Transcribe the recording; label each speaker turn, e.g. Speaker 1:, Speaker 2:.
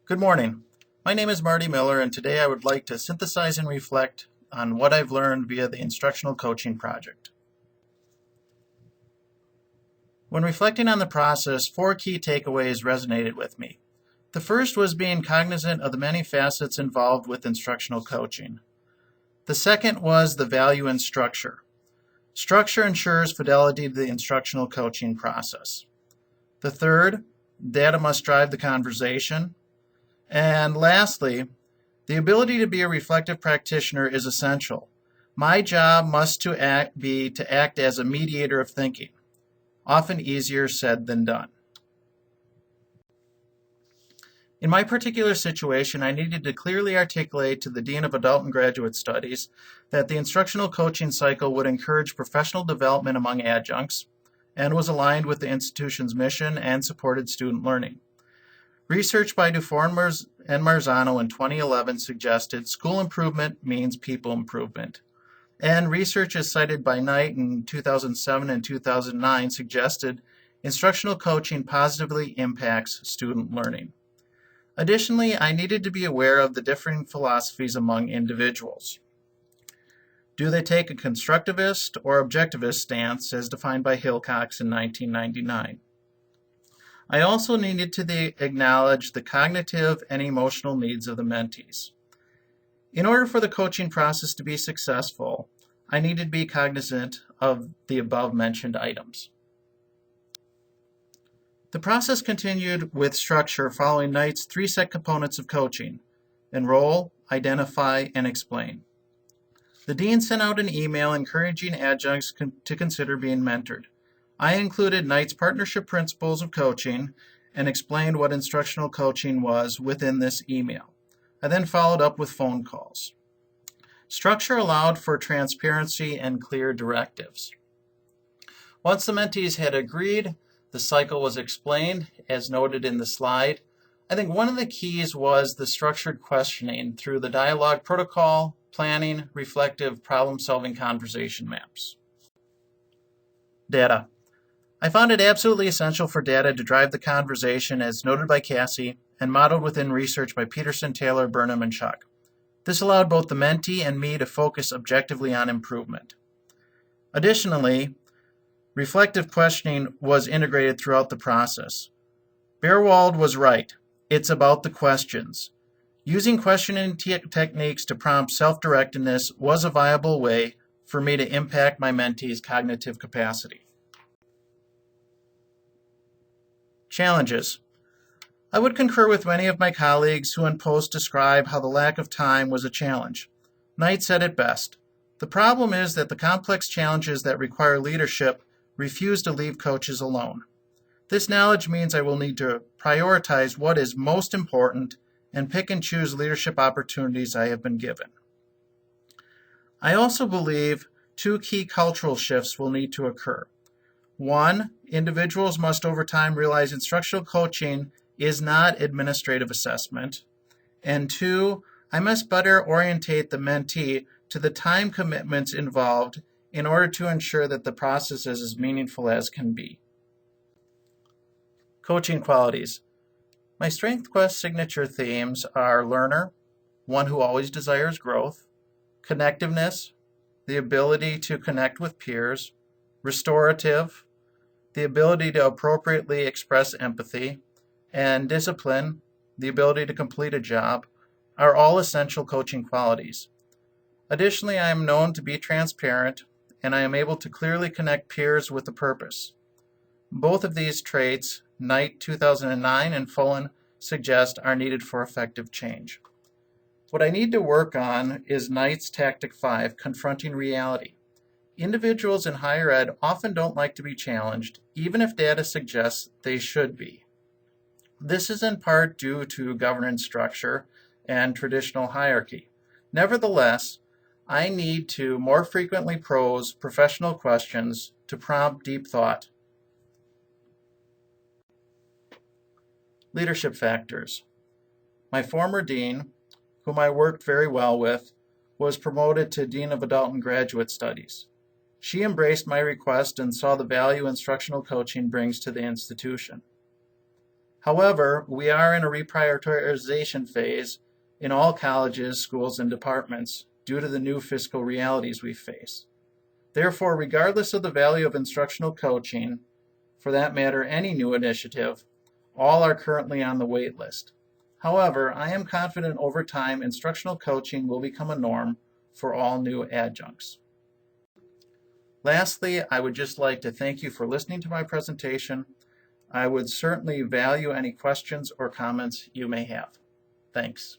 Speaker 1: Good morning. My name is Marty Miller, and today I would like to synthesize and reflect on what I've learned via the Instructional Coaching Project. When reflecting on the process, 4 key takeaways resonated with me. The first was being cognizant of the many facets involved with instructional coaching. The second was the value in structure. Structure ensures fidelity to the instructional coaching process. The third, data must drive the conversation. And lastly, the ability to be a reflective practitioner is essential. My job must be to act as a mediator of thinking, often easier said than done. In my particular situation, I needed to clearly articulate to the Dean of Adult and Graduate Studies that the instructional coaching cycle would encourage professional development among adjuncts and was aligned with the institution's mission and supported student learning. Research by Dufour and Marzano in 2011 suggested school improvement means people improvement. And research as cited by Knight in 2007 and 2009 suggested instructional coaching positively impacts student learning. Additionally, I needed to be aware of the differing philosophies among individuals. Do they take a constructivist or objectivist stance as defined by Hillcox in 1999? I also needed to acknowledge the cognitive and emotional needs of the mentees. In order for the coaching process to be successful, I needed to be cognizant of the above-mentioned items. The process continued with structure following Knight's 3 set components of coaching: enroll, identify, and explain. The dean sent out an email encouraging adjuncts to consider being mentored. I included Knight's partnership principles of coaching and explained what instructional coaching was within this email. I then followed up with phone calls. Structure allowed for transparency and clear directives. Once the mentees had agreed, the cycle was explained, as noted in the slide. I think one of the keys was the structured questioning through the dialogue protocol, planning, reflective, problem-solving conversation maps. Data. I found it absolutely essential for data to drive the conversation, as noted by Cassie and modeled within research by Peterson, Taylor, Burnham, and Chuck. This allowed both the mentee and me to focus objectively on improvement. Additionally, reflective questioning was integrated throughout the process. Beerwald was right. It's about the questions. Using questioning techniques to prompt self-directedness was a viable way for me to impact my mentee's cognitive capacity. Challenges. I would concur with many of my colleagues who in posts describe how the lack of time was a challenge. Knight said it best. The problem is that the complex challenges that require leadership refuse to leave coaches alone. This knowledge means I will need to prioritize what is most important and pick and choose leadership opportunities I have been given. I also believe 2 key cultural shifts will need to occur. 1, individuals must over time realize instructional coaching is not administrative assessment. And 2, I must better orientate the mentee to the time commitments involved in order to ensure that the process is as meaningful as can be. Coaching qualities. My Strength Quest signature themes are learner, one who always desires growth; connectiveness, the ability to connect with peers; restorative, the ability to appropriately express empathy; and discipline, the ability to complete a job, are all essential coaching qualities. Additionally, I am known to be transparent, and I am able to clearly connect peers with a purpose. Both of these traits, Knight 2009 and Fullen suggest, are needed for effective change. What I need to work on is Knight's Tactic 5, confronting reality. Individuals in higher ed often don't like to be challenged, even if data suggests they should be. This is in part due to governance structure and traditional hierarchy. Nevertheless, I need to more frequently pose professional questions to prompt deep thought. Leadership factors. My former dean, whom I worked very well with, was promoted to Dean of Adult and Graduate Studies. She embraced my request and saw the value instructional coaching brings to the institution. However, we are in a reprioritization phase in all colleges, schools, and departments due to the new fiscal realities we face. Therefore, regardless of the value of instructional coaching, for that matter, any new initiative, all are currently on the wait list. However, I am confident over time instructional coaching will become a norm for all new adjuncts. Lastly, I would just like to thank you for listening to my presentation. I would certainly value any questions or comments you may have. Thanks.